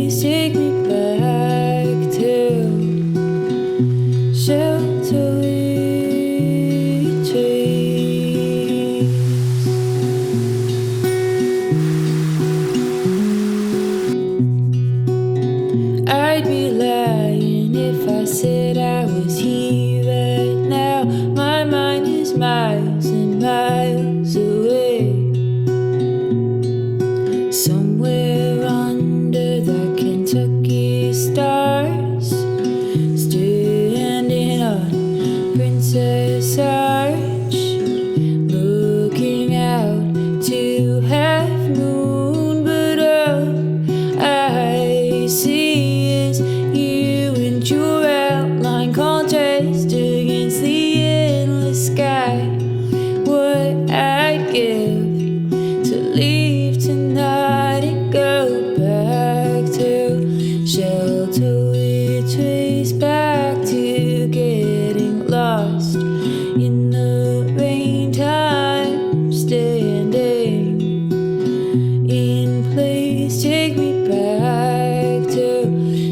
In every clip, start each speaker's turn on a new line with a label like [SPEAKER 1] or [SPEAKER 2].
[SPEAKER 1] please take me back to Sheltowee Trace. I'd be lying if I said I was here right now. My mind is miles and miles away, somewhere under the Kentucky stars, standing on Princess Arch, looking out to half moon, but all I see is you and your outline contrast against the endless sky. What I'd give to leave tonight and go back to Sheltowee Trace, back to getting lost in the rain. Time standing in place, take me back to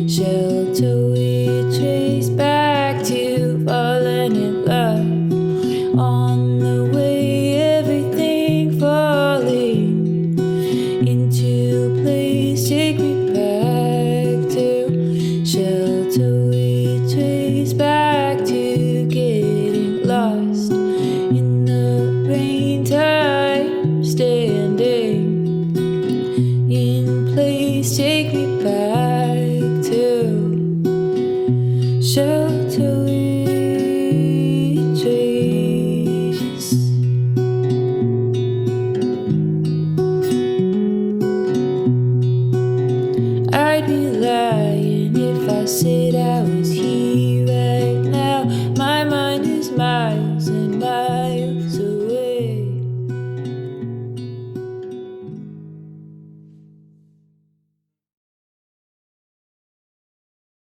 [SPEAKER 1] Sheltowee Trace, back to falling in love on the way, everything falling into place. Take me back to Sheltowee Trace, back to getting lost in the rain. Time standing in place, take me back to Sheltowee Trace. I'd be lying if I said I was here